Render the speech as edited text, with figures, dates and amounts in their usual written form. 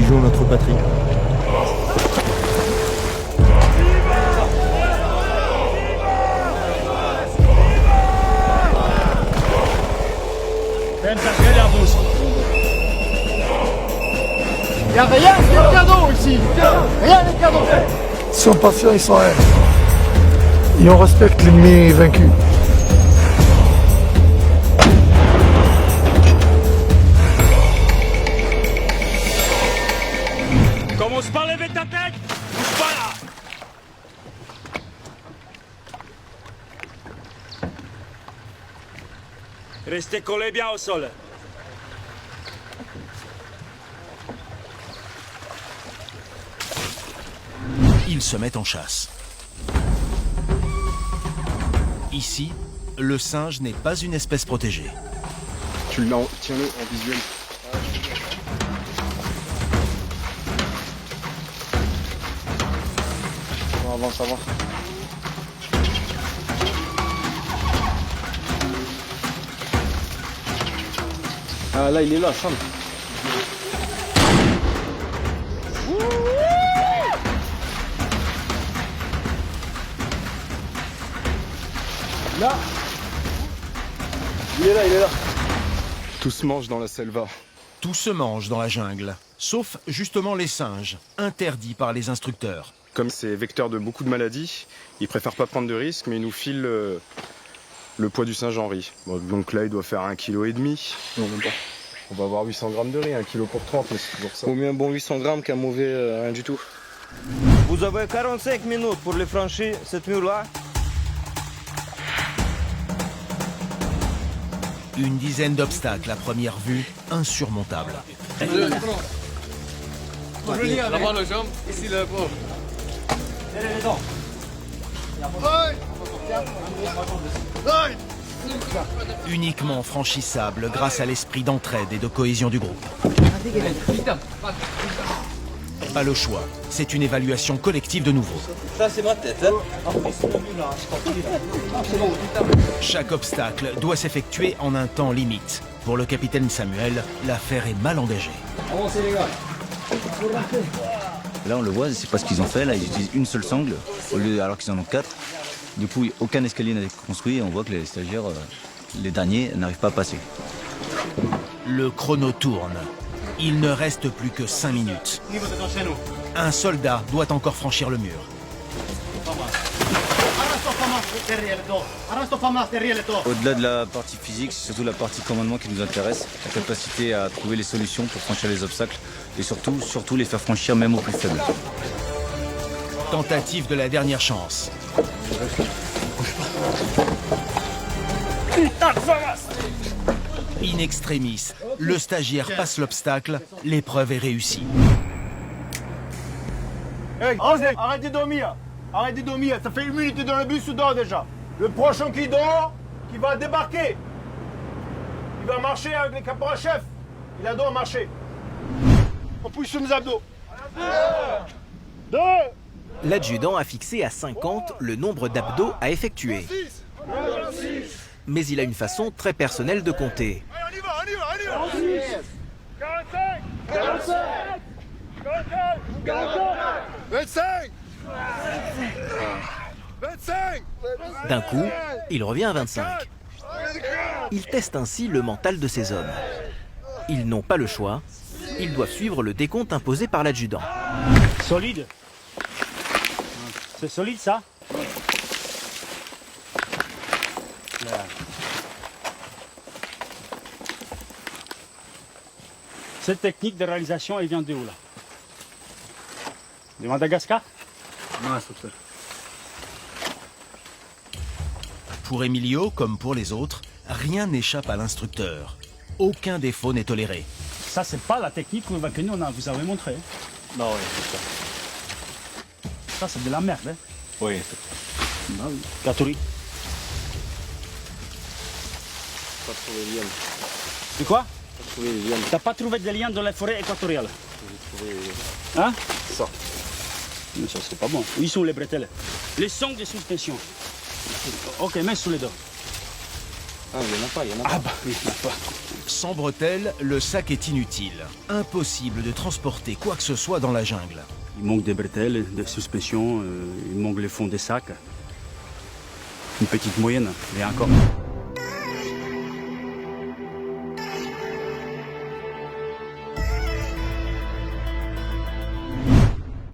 protégeons notre patrie. Il n'y a rien de cadeau ici. Rien de cadeau. Ils sont patients, ils sont haine. Et on respecte l'ennemi vaincu. Commence par lever ta tête. Bouge pas là. Restez collés bien au sol. Ils se mettent en chasse. Ici, le singe n'est pas une espèce protégée. Tiens-le en visuel. Avance, avance. Ah là, il est là, Sam. Là. Il est là, il est là. Tout se mange dans la selva. Tout se mange dans la jungle, sauf justement les singes, interdits par les instructeurs. Comme c'est vecteur de beaucoup de maladies, ils préfèrent pas prendre de risques, mais ils nous filent le poids du singe en riz. Bon, donc là, il doit faire 1,5 kg. Non, même pas. On va avoir 800 grammes de riz, 1 kg pour 30, mais c'est toujours ça. Vaut mieux un bon 800 grammes qu'un mauvais rien du tout. Vous avez 45 minutes pour les franchir, cette mur-là. Une dizaine d'obstacles à première vue, insurmontables. Uniquement franchissables grâce à l'esprit d'entraide et de cohésion du groupe. Pas le choix, c'est une évaluation collective de nouveau. Ça, c'est ma tête, hein. Chaque obstacle doit s'effectuer en un temps limite. Pour le capitaine Samuel, l'affaire est mal engagée. Avancez, les gars. Là, on le voit, c'est pas ce qu'ils ont fait. Là, ils utilisent une seule sangle, alors qu'ils en ont 4. Du coup, aucun escalier n'a été construit et on voit que les stagiaires, les derniers, n'arrivent pas à passer. Le chrono tourne. Il ne reste plus que 5 minutes. Un soldat doit encore franchir le mur. Au-delà de la partie physique, c'est surtout la partie commandement qui nous intéresse. La capacité à trouver les solutions pour franchir les obstacles et surtout les faire franchir même aux plus faibles. Tentative de la dernière chance. In extremis, le stagiaire passe l'obstacle, l'épreuve est réussie. Hey, arrête de dormir. Arrête de dormir. Ça fait 1 minute dans le bus, tu dors déjà. Le prochain qui dort, qui va débarquer. Il va marcher avec les caporaux-chefs. Il adore marcher. On pousse sur les abdos. 2. L'adjudant a fixé à 50 le nombre d'abdos à effectuer. Mais il a une façon très personnelle de compter. Allez, on y va. 45. 25. 25. D'un coup, il revient à 25. Il teste ainsi le mental de ses hommes. Ils n'ont pas le choix. Ils doivent suivre le décompte imposé par l'adjudant. Solide. C'est solide ça. Voilà. Cette technique de réalisation, elle vient de où là? De Madagascar? Non, c'est ça. Pour Emilio, comme pour les autres, rien n'échappe à l'instructeur. Aucun défaut n'est toléré. Ça, c'est pas la technique que nous vous avez montré. Non, oui, c'est ça. Ça, c'est de la merde. Hein. Oui, Ah oui. Katuri. pas trouvé les liens. De quoi? Pas trouvé les liens. T'as pas trouvé de liens dans la forêt équatoriale? J'ai trouvé Hein? ça. Mais ça, c'est pas bon. Où sont les bretelles? Les sons de suspension. Ok, mets sous les dos. Ah, il y en a pas, il y en a pas. Ah bah, il n'y en a pas. Sans bretelles, le sac est inutile. Impossible de transporter quoi que ce soit dans la jungle. Il manque des bretelles, des suspensions, il manque les fonds des sacs. Une petite moyenne, et encore.